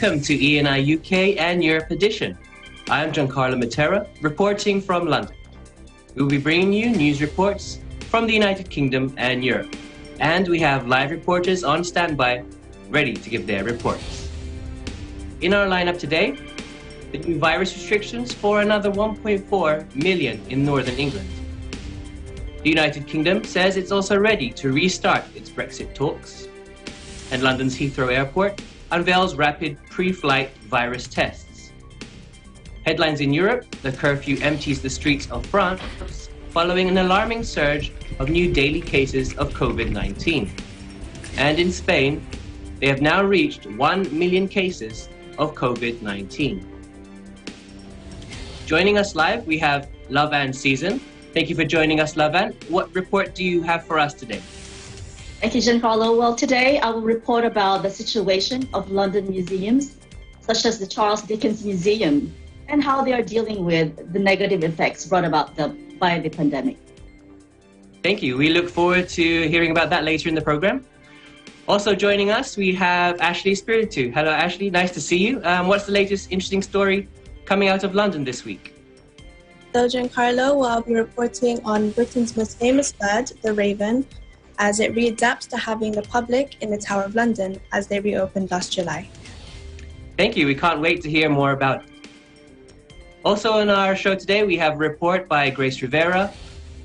welcome to ENI UK and Europe edition. I am Giancarlo Matera, reporting from London. We will be bringing you news reports from the United Kingdom and Europe. And we have live reporters on standby, ready to give their reports. In our lineup today, the new virus restrictions for another 1.4 million in Northern England. The United Kingdom says it's also ready to restart its Brexit talks. And London's Heathrow Airport unveils rapid pre-flight virus tests. Headlines in Europe, the curfew empties the streets of France following an alarming surge of new daily cases of COVID-19. And in Spain, they have now reached 1 million cases of COVID-19. Joining us live, we have Lavan Season. Thank you for joining us, Lavan. What report do you have for us today? Thank you, Giancarlo. Well, today I will report about the situation of London museums, such as the Charles Dickens Museum, and how they are dealing with the negative effects brought about by the pandemic. Thank you. We look forward to hearing about that later in the program. Also joining us, we have Ashley Spiritu. Hello, Ashley. Nice to see you. What's the latest interesting story coming out of London this week? So, Giancarlo, I'll be reporting on Britain's most famous bird, the raven, as it readapts to having the public in the Tower of London as they reopened last July. Thank you. We can't wait to hear more about it. Also on our show today, we have a report by Grace Rivera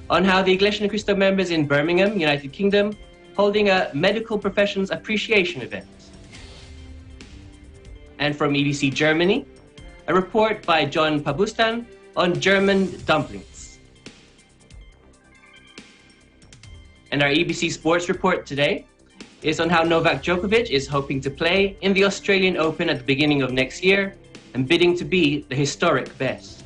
on how the Iglesia Ni Cristo members in Birmingham, United Kingdom, holding a medical professions appreciation event. And from EBC Germany, a report by John Pabustan on German dumplings. And our EBC Sports report today is on how Novak Djokovic is hoping to play in the Australian Open at the beginning of next year and bidding to be the historic best.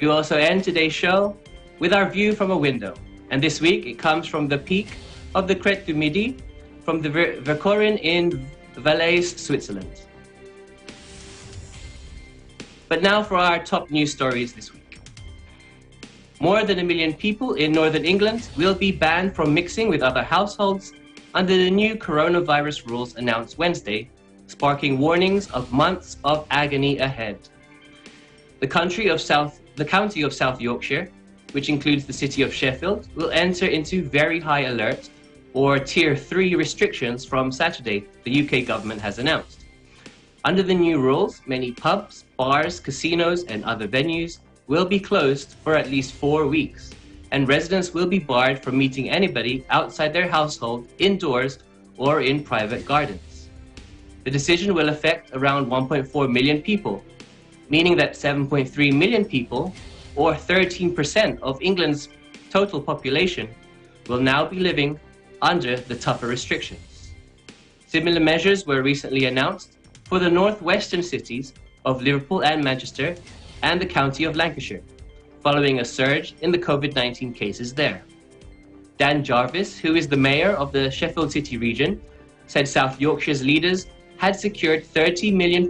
We will also end today's show with our view from a window. And this week it comes from the peak of the Crête du Midi from the Verkoren in Valais, Switzerland. But now for our top news stories this week. More than 1 million people in Northern England will be banned from mixing with other households under the new coronavirus rules announced Wednesday, sparking warnings of months of agony ahead. The county of South Yorkshire, which includes the city of Sheffield, will enter into very high alert or Tier 3 restrictions from Saturday, the UK government has announced. Under the new rules, many pubs, bars, casinos and other venues will be closed for at least 4 weeks, and residents will be barred from meeting anybody outside their household, indoors, or in private gardens. The decision will affect around 1.4 million people, meaning that 7.3 million people, or 13% of England's total population, will now be living under the tougher restrictions. Similar measures were recently announced for the northwestern cities of Liverpool and Manchester, and the county of Lancashire, following a surge in the COVID-19 cases there. Dan Jarvis, who is the mayor of the Sheffield City region, said South Yorkshire's leaders had secured £30 million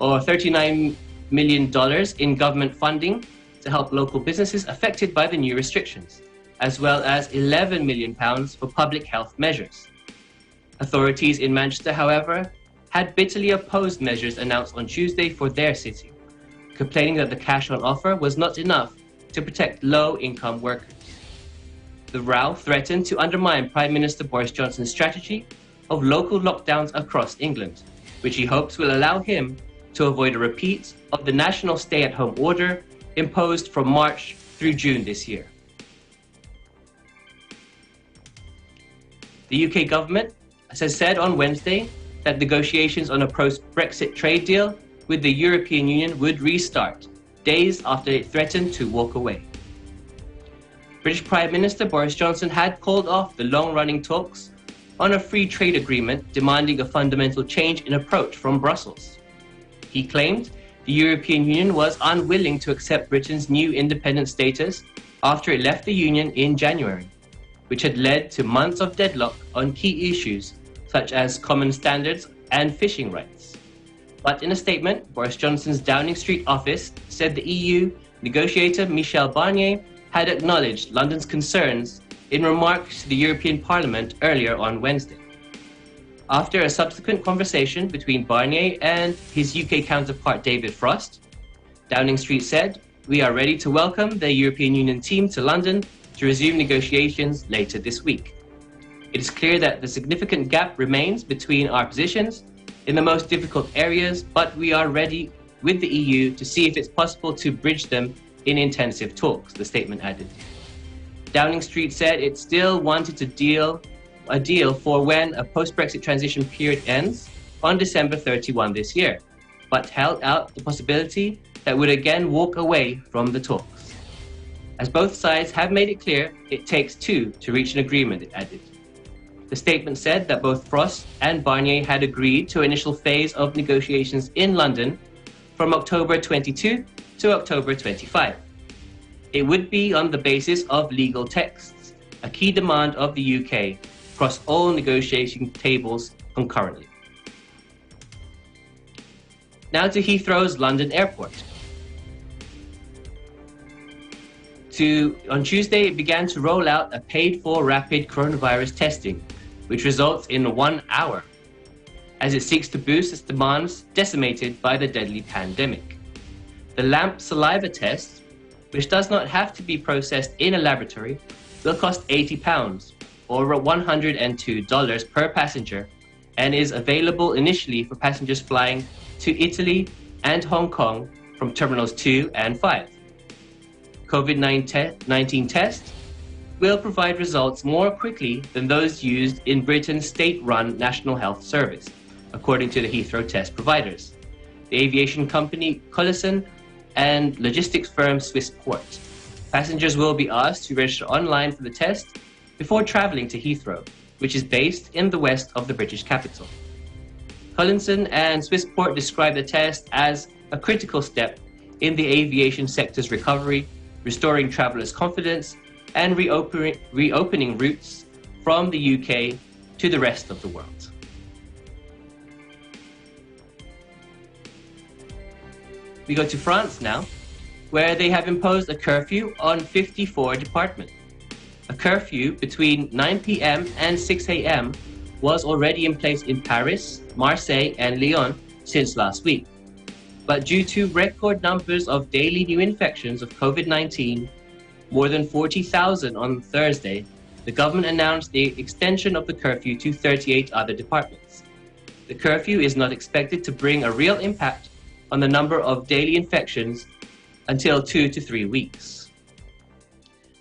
or $39 million in government funding to help local businesses affected by the new restrictions, as well as £11 million for public health measures. Authorities in Manchester, however, had bitterly opposed measures announced on Tuesday for their city, complaining that the cash on offer was not enough to protect low-income workers. The row threatened to undermine Prime Minister Boris Johnson's strategy of local lockdowns across England, which he hopes will allow him to avoid a repeat of the national stay-at-home order imposed from March through June this year. The UK government has said on Wednesday that negotiations on a post-Brexit trade deal with the European Union would restart, days after it threatened to walk away. British Prime Minister Boris Johnson had called off the long-running talks on a free trade agreement demanding a fundamental change in approach from Brussels. He claimed the European Union was unwilling to accept Britain's new independent status after it left the Union in January, which had led to months of deadlock on key issues such as common standards and fishing rights. But in a statement, Boris Johnson's Downing Street office said the EU negotiator Michel Barnier had acknowledged London's concerns in remarks to the European Parliament earlier on Wednesday. After a subsequent conversation between Barnier and his UK counterpart David Frost, Downing Street said, "We are ready to welcome the European Union team to London to resume negotiations later this week. It is clear that the significant gap remains between our positions in the most difficult areas, but we are ready with the EU to see if it's possible to bridge them in intensive talks," the statement added. Downing Street said it still wanted a deal for when a post-Brexit transition period ends on December 31 this year, but held out the possibility that would again walk away from the talks. As both sides have made it clear, it takes two to reach an agreement, it added. The statement said that both Frost and Barnier had agreed to an initial phase of negotiations in London from October 22 to October 25. It would be on the basis of legal texts, a key demand of the UK, across all negotiation tables concurrently. Now to Heathrow's London airport. On Tuesday, it began to roll out a paid-for rapid coronavirus testing, which results in 1 hour, as it seeks to boost its demands decimated by the deadly pandemic. The LAMP saliva test, which does not have to be processed in a laboratory, will cost £80, or $102 per passenger, and is available initially for passengers flying to Italy and Hong Kong from Terminals 2 and 5. COVID-19 test will provide results more quickly than those used in Britain's state-run National Health Service, according to the Heathrow test providers, the aviation company Collison and logistics firm Swissport. Passengers will be asked to register online for the test before travelling to Heathrow, which is based in the west of the British capital. Collison and Swissport describe the test as a critical step in the aviation sector's recovery, restoring travellers' confidence and reopening routes from the UK to the rest of the world. We go to France now, where they have imposed a curfew on 54 departments. A curfew between 9 p.m. and 6 a.m. was already in place in Paris, Marseille, and Lyon since last week. But due to record numbers of daily new infections of COVID-19, more than 40,000 on Thursday, the government announced the extension of the curfew to 38 other departments. The curfew is not expected to bring a real impact on the number of daily infections until 2 to 3 weeks.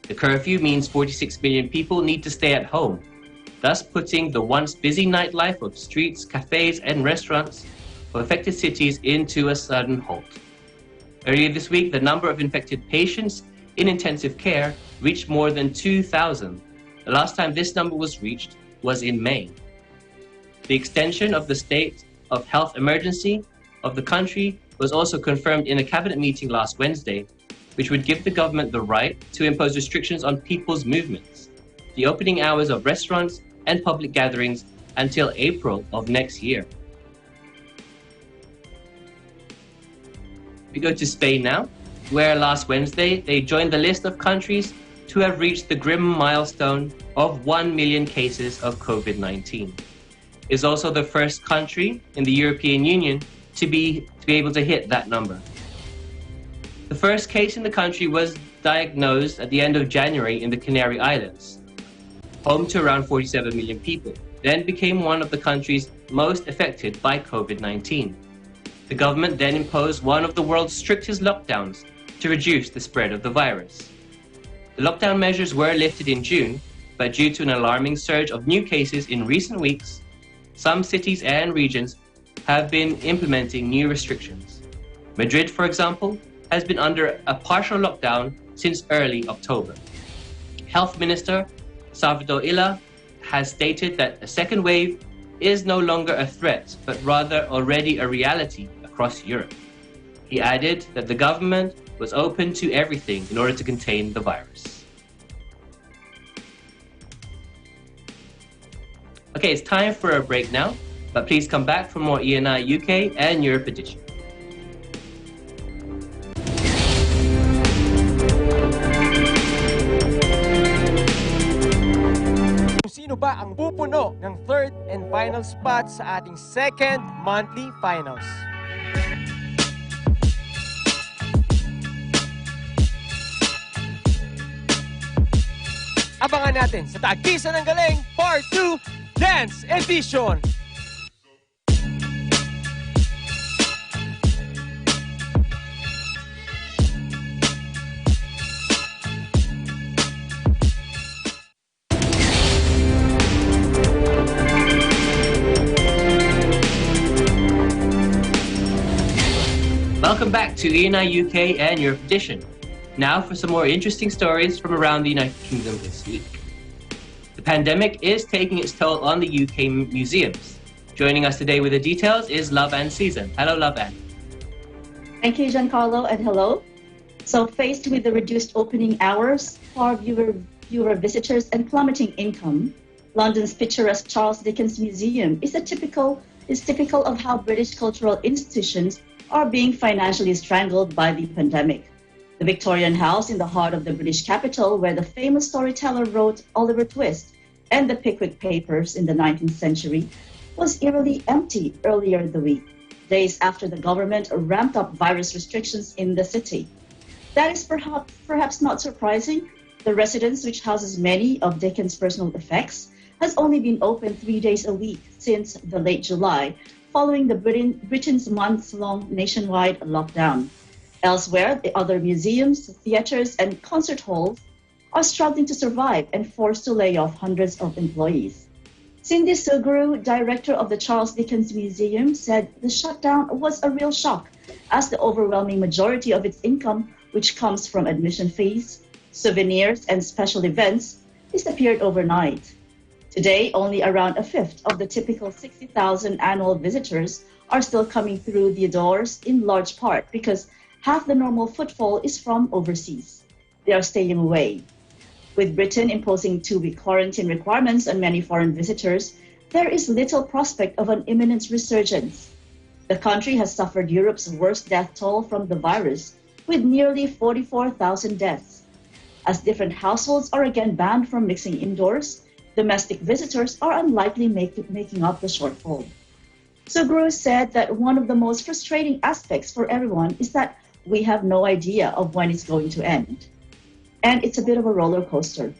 The curfew means 46 million people need to stay at home, thus putting the once busy nightlife of streets, cafes, and restaurants of affected cities into a sudden halt. Earlier this week, the number of infected patients in intensive care reached more than 2,000. The last time this number was reached was in May. The extension of the state of health emergency of the country was also confirmed in a cabinet meeting last Wednesday, which would give the government the right to impose restrictions on people's movements, the opening hours of restaurants and public gatherings until April of next year. We go to Spain now, where last Wednesday they joined the list of countries to have reached the grim milestone of 1 million cases of COVID-19. It is also the first country in the European Union to be able to hit that number. The first case in the country was diagnosed at the end of January in the Canary Islands, home to around 47 million people, then became one of the countries most affected by COVID-19. The government then imposed one of the world's strictest lockdowns to reduce the spread of the virus. The lockdown measures were lifted in June, but due to an alarming surge of new cases in recent weeks, some cities and regions have been implementing new restrictions. Madrid, for example, has been under a partial lockdown since early October. Health Minister Salvador Illa has stated that a second wave is no longer a threat, but rather already a reality across Europe. He added that the government was open to everything in order to contain the virus. Okay, it's time for a break now, but please come back for more E&I UK and Europe edition. Sino ba ang pupuno ng third and final spot sa ating second monthly finals. Abangan natin sa Tagisan ng Galing Part 2 Dance Edition! Welcome back to ENI UK and Europe Edition. Now for some more interesting stories from around the United Kingdom this week. The pandemic is taking its toll on the UK museums. Joining us today with the details is Love Ann Season. Hello, Love Ann. Thank you, Giancarlo, and hello. So faced with the reduced opening hours, far fewer visitors and plummeting income, London's picturesque Charles Dickens Museum is typical of how British cultural institutions are being financially strangled by the pandemic. The Victorian house in the heart of the British capital, where the famous storyteller wrote Oliver Twist and the Pickwick Papers in the 19th century, was eerily empty earlier in the week, days after the government ramped up virus restrictions in the city. That is perhaps not surprising. The residence, which houses many of Dickens' personal effects, has only been open 3 days a week since the late July, following Britain's months-long nationwide lockdown. Elsewhere, the other museums, theaters, and concert halls are struggling to survive and forced to lay off hundreds of employees. Cindy Sugru, director of the Charles Dickens Museum, said the shutdown was a real shock, as the overwhelming majority of its income, which comes from admission fees, souvenirs, and special events, disappeared overnight. Today, only around a fifth of the typical 60,000 annual visitors are still coming through the doors, in large part because half the normal footfall is from overseas. They are staying away. With Britain imposing 2-week quarantine requirements on many foreign visitors, there is little prospect of an imminent resurgence. The country has suffered Europe's worst death toll from the virus, with nearly 44,000 deaths. As different households are again banned from mixing indoors, domestic visitors are unlikely making up the shortfall. Sugru said that one of the most frustrating aspects for everyone is that we have no idea of when it's going to end. And it's a bit of a roller coaster.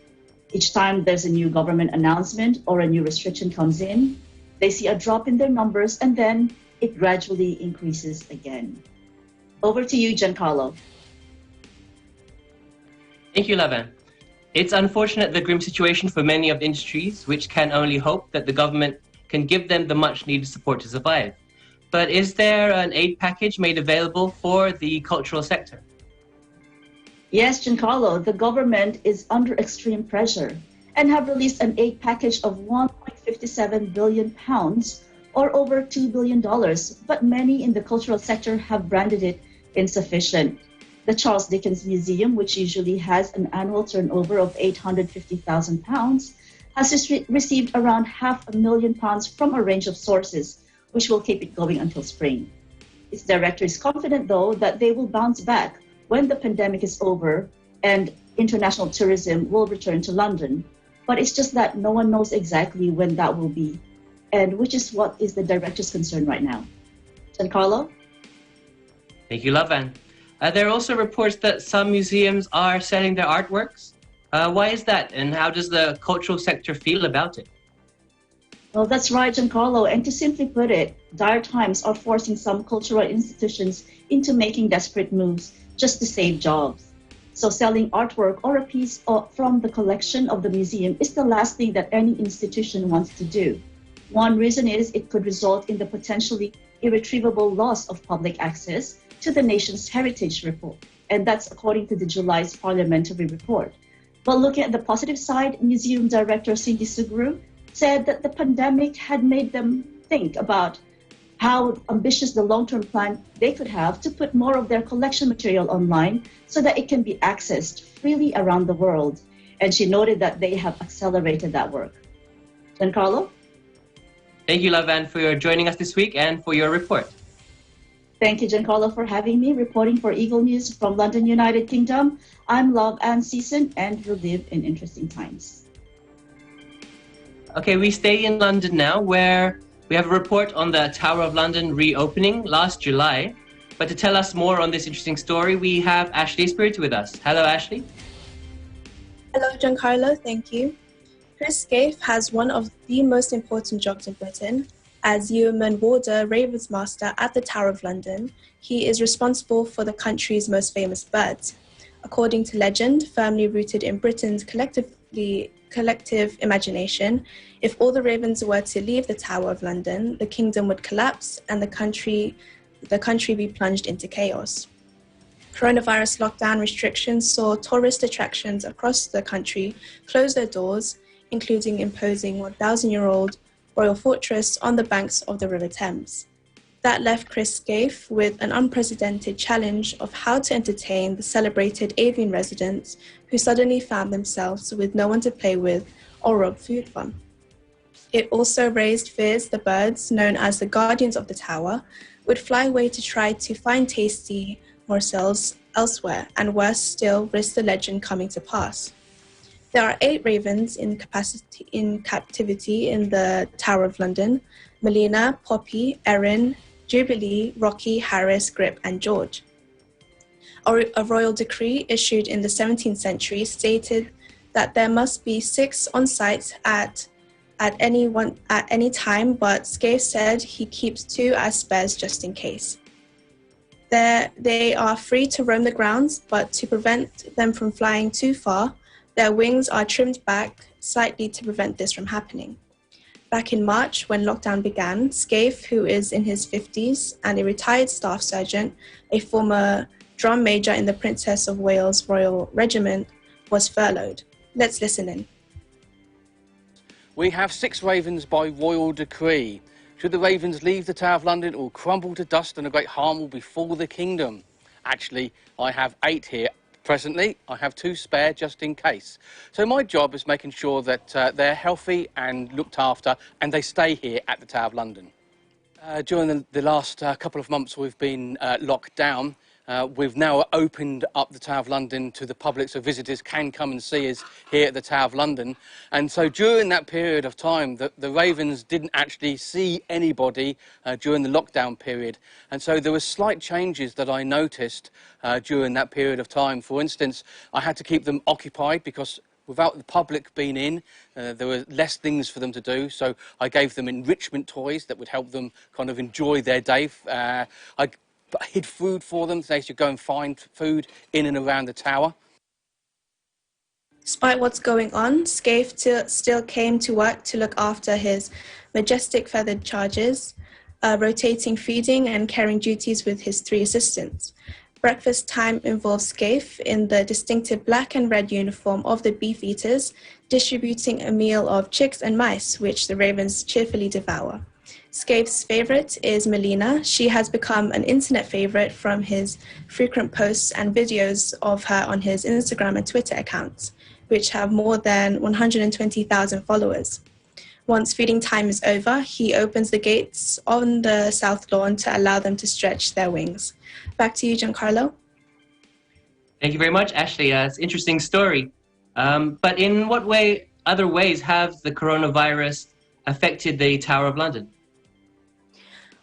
Each time there's a new government announcement or a new restriction comes in, they see a drop in their numbers and then it gradually increases again. Over to you, Giancarlo. Thank you, Lavan. It's unfortunate, the grim situation for many of the industries, which can only hope that the government can give them the much-needed support to survive. But is there an aid package made available for the cultural sector? Yes, Giancarlo, the government is under extreme pressure and have released an aid package of £1.57 billion, or over $2 billion, but many in the cultural sector have branded it insufficient. The Charles Dickens Museum, which usually has an annual turnover of £850,000, has received around £500,000 from a range of sources, which will keep it going until spring. Its director is confident, though, that they will bounce back when the pandemic is over and international tourism will return to London. But it's just that no one knows exactly when that will be, and which is what is the director's concern right now. Giancarlo? Thank you, Lavan. There are also reports that some museums are selling their artworks. Why is that, and how does the cultural sector feel about it? Well, that's right, Giancarlo. And to simply put it, dire times are forcing some cultural institutions into making desperate moves just to save jobs. So selling artwork or a piece from the collection of the museum is the last thing that any institution wants to do. One reason is it could result in the potentially irretrievable loss of public access to the nation's heritage report, and that's according to the July's parliamentary report. But looking at the positive side, Museum Director Cindy Sugru said that the pandemic had made them think about how ambitious the long-term plan they could have to put more of their collection material online so that it can be accessed freely around the world. And she noted that they have accelerated that work. Giancarlo? Thank you, Lavan, for joining us this week and for your report. Thank you, Giancarlo, for having me, reporting for Eagle News from London, United Kingdom. I'm Love Ann Season, and we live in interesting times. Okay, we stay in London now, where we have a report on the Tower of London reopening last July. But to tell us more on this interesting story, we have Ashley Spirit with us. Hello, Ashley. Hello, Giancarlo. Thank you. Chris Scaife has one of the most important jobs in Britain. As Yeoman Warder Ravensmaster at the Tower of London, he is responsible for the country's most famous birds. According to legend, firmly rooted in Britain's collective imagination, if all the ravens were to leave the Tower of London, the kingdom would collapse and the country be plunged into chaos. Coronavirus lockdown restrictions saw tourist attractions across the country close their doors, including imposing 1,000-year-old royal fortress on the banks of the River Thames. That left Chris Scaife with an unprecedented challenge of how to entertain the celebrated avian residents who suddenly found themselves with no one to play with or rob food from. It also raised fears the birds, known as the guardians of the tower, would fly away to try to find tasty morsels elsewhere, and worse still, risk the legend coming to pass. There are 8 ravens in captivity in the Tower of London: Melina, Poppy, Erin, Jubilee, Rocky, Harris, Grip, and George. A royal decree issued in the 17th century stated that there must be 6 on site at any time, but Scaife said he keeps 2 as spares just in case. They are free to roam the grounds, but to prevent them from flying too far, their wings are trimmed back slightly to prevent this from happening. Back in March, when lockdown began, Scaife, who is in his 50s and a retired staff sergeant, a former drum major in the Princess of Wales Royal Regiment, was furloughed. Let's listen in. We have 6 ravens by royal decree. Should the ravens leave the Tower of London, it will crumble to dust and a great harm will befall the kingdom. Actually, I have 8 here. Presently, I have 2 spare just in case. So my job is making sure that they're healthy and looked after and they stay here at the Tower of London. During the last couple of months we've been locked down. We've now opened up the Tower of London to the public so visitors can come and see us here at the Tower of London. And so during that period of time, the ravens didn't actually see anybody during the lockdown period. And so there were slight changes that I noticed during that period of time. For instance, I had to keep them occupied because without the public being in, there were less things for them to do. So I gave them enrichment toys that would help them kind of enjoy their day. I hid food for them so they should go and find food in and around the tower. Despite what's going on, Scaife still came to work to look after his majestic feathered charges, rotating feeding and caring duties with his 3 assistants. Breakfast time involves Scaife in the distinctive black and red uniform of the beef eaters, distributing a meal of chicks and mice, which the ravens cheerfully devour. Scaife's favorite is Melina. She has become an internet favorite from his frequent posts and videos of her on his Instagram and Twitter accounts, which have more than 120,000 followers. Once feeding time is over, he opens the gates on the south lawn to allow them to stretch their wings. Back to you, Giancarlo. Thank you very much, Ashley. It's an interesting story. But in what other ways have the coronavirus affected the Tower of London?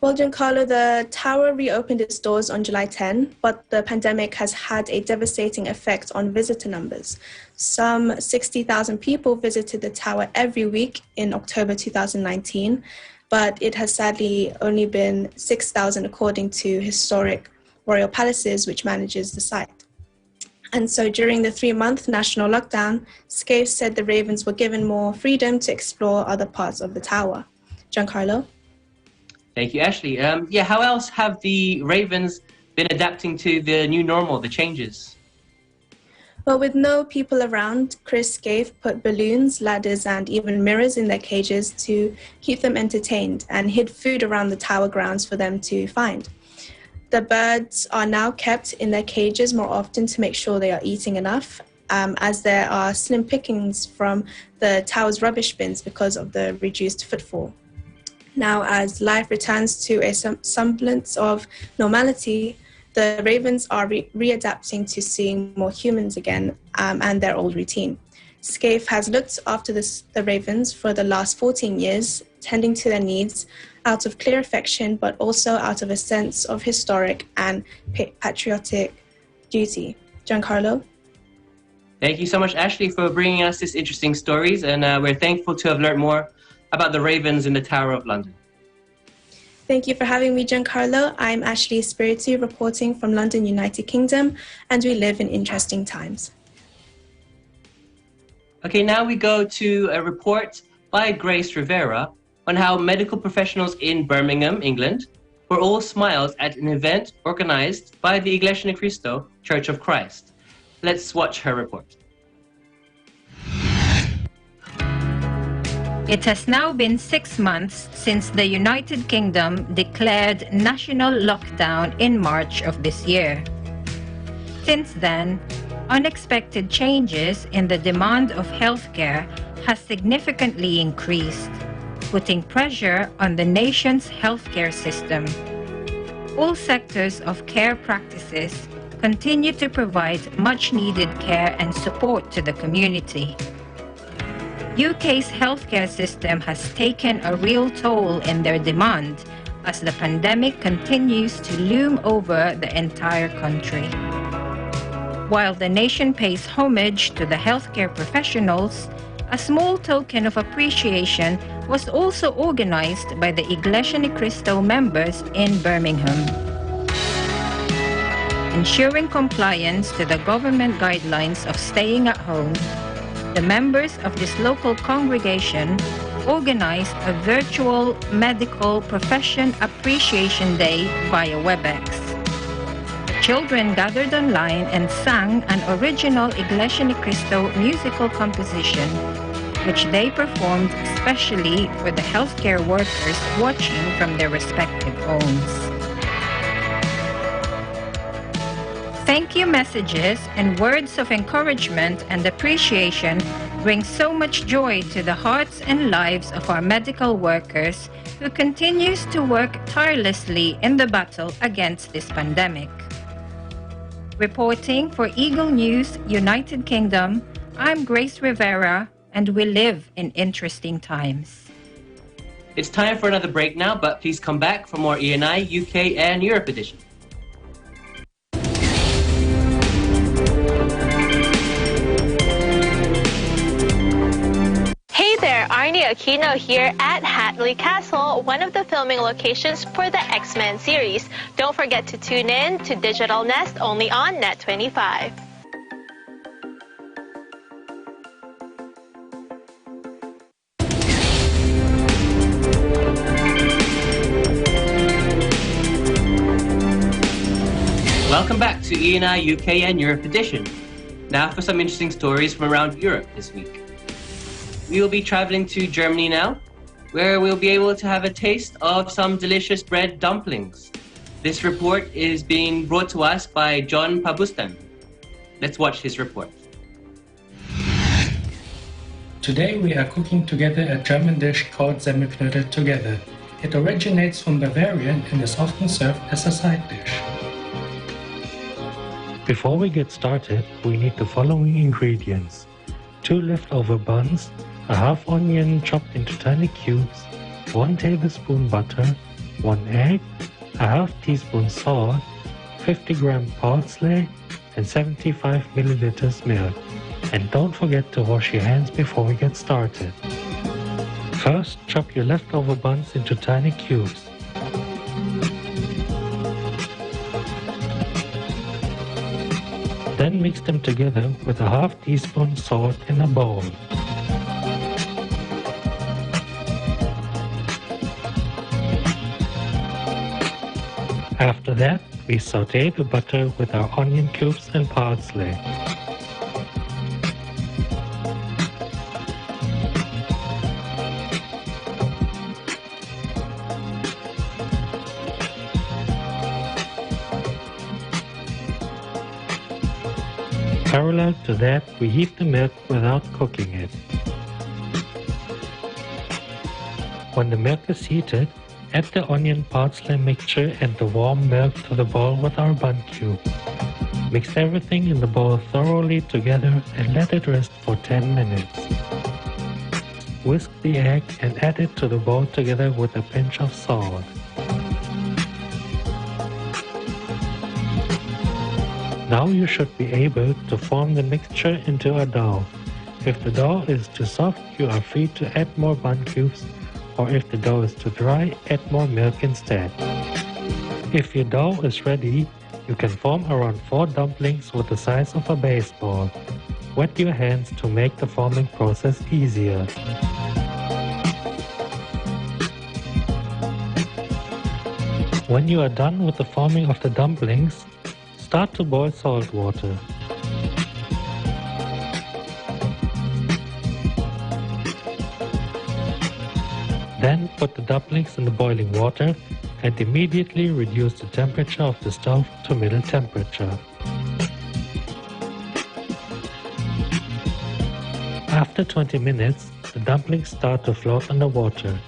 Well, Giancarlo, the tower reopened its doors on July 10, but the pandemic has had a devastating effect on visitor numbers. Some 60,000 people visited the tower every week in October 2019, but it has sadly only been 6,000 according to Historic Royal Palaces, which manages the site. And so during the 3-month national lockdown, Scaife said the ravens were given more freedom to explore other parts of the tower. Giancarlo? Thank you, Ashley. How else have the ravens been adapting to the new normal, the changes? Well, with no people around, Chris Scaife put balloons, ladders, and even mirrors in their cages to keep them entertained and hid food around the tower grounds for them to find. The birds are now kept in their cages more often to make sure they are eating enough, as there are slim pickings from the tower's rubbish bins because of the reduced footfall. Now, as life returns to a semblance of normality, the ravens are readapting to seeing more humans again and their old routine. Scaife has looked after the ravens for the last 14 years, tending to their needs out of clear affection, but also out of a sense of historic and patriotic duty. Giancarlo? Thank you so much, Ashley, for bringing us these interesting stories, and we're thankful to have learned more about the ravens in the Tower of London. Thank you for having me, Giancarlo. I'm Ashley Espiritu, reporting from London, United Kingdom, and we live in interesting times. Okay, now we go to a report by Grace Rivera on how medical professionals in Birmingham, England, were all smiles at an event organized by the Iglesia Ni Cristo Church of Christ. Let's watch her report. It has now been 6 months since the United Kingdom declared national lockdown in March of this year. Since then, unexpected changes in the demand of healthcare has significantly increased, putting pressure on the nation's healthcare system. All sectors of care practices continue to provide much-needed care and support to the community. UK's healthcare system has taken a real toll in their demand as the pandemic continues to loom over the entire country. While the nation pays homage to the healthcare professionals, a small token of appreciation was also organized by the Iglesia Ni Cristo members in Birmingham. Ensuring compliance to the government guidelines of staying at home, the members of this local congregation organized a virtual medical profession appreciation day via WebEx. Children gathered online and sang an original Iglesia Ni Cristo musical composition, which they performed especially for the healthcare workers watching from their respective homes. Thank you messages and words of encouragement and appreciation bring so much joy to the hearts and lives of our medical workers who continues to work tirelessly in the battle against this pandemic. Reporting for Eagle News, United Kingdom, I'm Grace Rivera, and we live in interesting times. It's time for another break now, but please come back for more ENI, UK and Europe edition. Hey there, Arnie Aquino here at Hatley Castle, one of the filming locations for the X-Men series. Don't forget to tune in to Digital Nest only on Net25. Welcome back to ENI UK and Europe edition. Now for some interesting stories from around Europe this week. We will be traveling to Germany now, where we'll be able to have a taste of some delicious bread dumplings. This report is being brought to us by John Pabustan. Let's watch his report. Today we are cooking together a German dish called Semmelknödel together. It originates from Bavaria and is often served as a side dish. Before we get started, we need the following ingredients: 2 leftover buns, a half onion chopped into tiny cubes, 1 tablespoon butter, 1 egg, a half teaspoon salt, 50 gram parsley, and 75 milliliters milk. And don't forget to wash your hands before we get started. First, chop your leftover buns into tiny cubes. Then mix them together with a half teaspoon salt in a bowl. After that, we saute the butter with our onion cubes and parsley. Parallel to that, we heat the milk without cooking it. When the milk is heated, add the onion parsley mixture and the warm milk to the bowl with our bun cube. Mix everything in the bowl thoroughly together and let it rest for 10 minutes. Whisk the egg and add it to the bowl together with a pinch of salt. Now you should be able to form the mixture into a dough. If the dough is too soft, you are free to add more bun cubes, or if the dough is too dry, add more milk instead. If your dough is ready, you can form around 4 dumplings with the size of a baseball. Wet your hands to make the forming process easier. When you are done with the forming of the dumplings, start to boil salt water. Then put the dumplings in the boiling water and immediately reduce the temperature of the stove to middle temperature. After 20 minutes, the dumplings start to float on the water.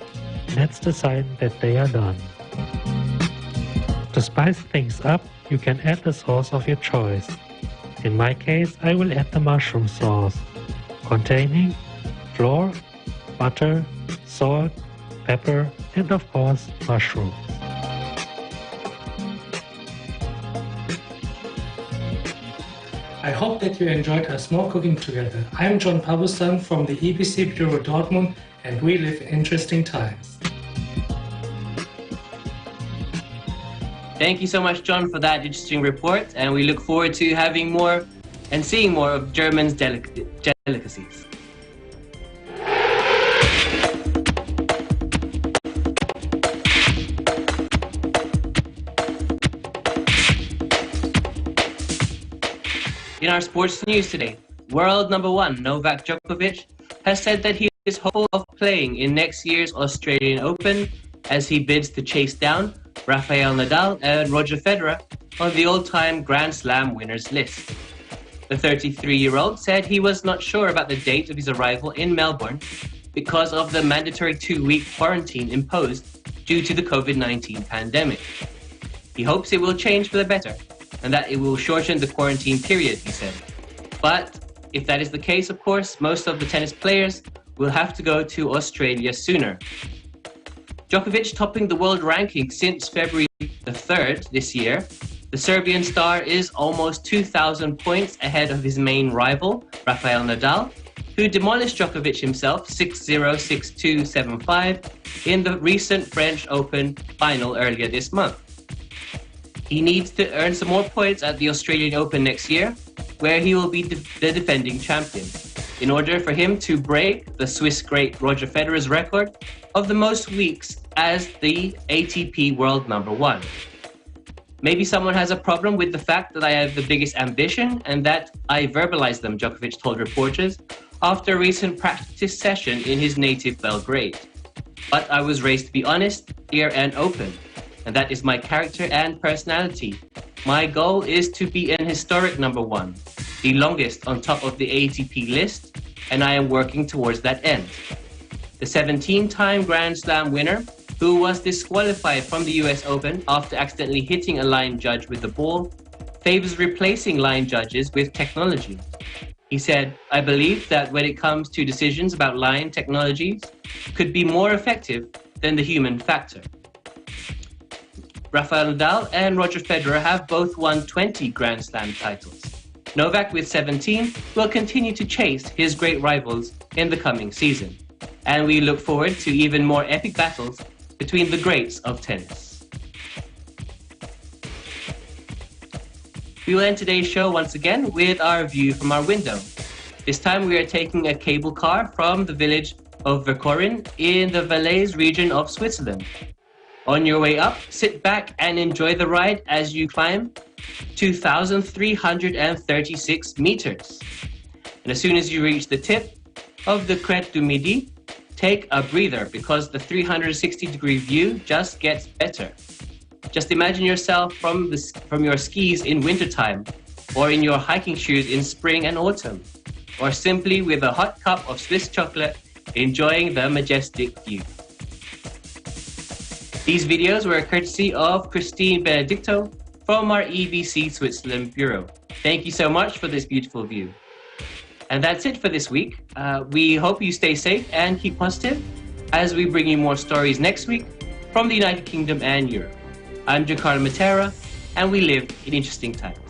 That's the sign that they are done. To spice things up, you can add the sauce of your choice. In my case, I will add the mushroom sauce, containing flour, butter, salt, pepper, and of course, mushrooms. I hope that you enjoyed our small cooking together. I'm John Pabustan from the EBC Bureau Dortmund, and we live in interesting times. Thank you so much, John, for that interesting report, and we look forward to having more and seeing more of Germany's delicacies. In our sports news today, world number 1 Novak Djokovic has said that he is hopeful of playing in next year's Australian Open as he bids to chase down Rafael Nadal and Roger Federer on the all-time Grand Slam winners list. The 33-year-old said he was not sure about the date of his arrival in Melbourne because of the mandatory 2-week quarantine imposed due to the COVID-19 pandemic. He hopes it will change for the better and that it will shorten the quarantine period, he said. But if that is the case, of course, most of the tennis players will have to go to Australia sooner. Djokovic topping the world ranking since February the 3rd this year. The Serbian star is almost 2,000 points ahead of his main rival, Rafael Nadal, who demolished Djokovic himself 6-0, 6-2, 7-5 in the recent French Open final earlier this month. He needs to earn some more points at the Australian Open next year, where he will be the defending champion, in order for him to break the Swiss great Roger Federer's record of the most weeks as the ATP world number 1. Maybe someone has a problem with the fact that I have the biggest ambition and that I verbalize them, Djokovic told reporters after a recent practice session in his native Belgrade. But I was raised to be honest, clear and open. And that is my character and personality. My goal is to be an historic number 1, the longest on top of the ATP list, and I am working towards that end. The 17-time Grand Slam winner, who was disqualified from the US Open after accidentally hitting a line judge with the ball, favors replacing line judges with technology. He said, "I believe that when it comes to decisions about line technologies, could be more effective than the human factor." Rafael Nadal and Roger Federer have both won 20 Grand Slam titles. Novak, with 17, will continue to chase his great rivals in the coming season. And we look forward to even more epic battles between the greats of tennis. We will end today's show once again with our view from our window. This time we are taking a cable car from the village of Verkorin in the Valais region of Switzerland. On your way up, sit back and enjoy the ride as you climb 2,336 meters. And as soon as you reach the tip of the Crête du Midi, take a breather because the 360-degree view just gets better. Just imagine yourself from your skis in wintertime, or in your hiking shoes in spring and autumn, or simply with a hot cup of Swiss chocolate enjoying the majestic view. These videos were courtesy of Christine Benedicto from our EBC Switzerland Bureau. Thank you so much for this beautiful view. And that's it for this week. We hope you stay safe and keep positive as we bring you more stories next week from the United Kingdom and Europe. I'm Giancarlo Matera, and we live in interesting times.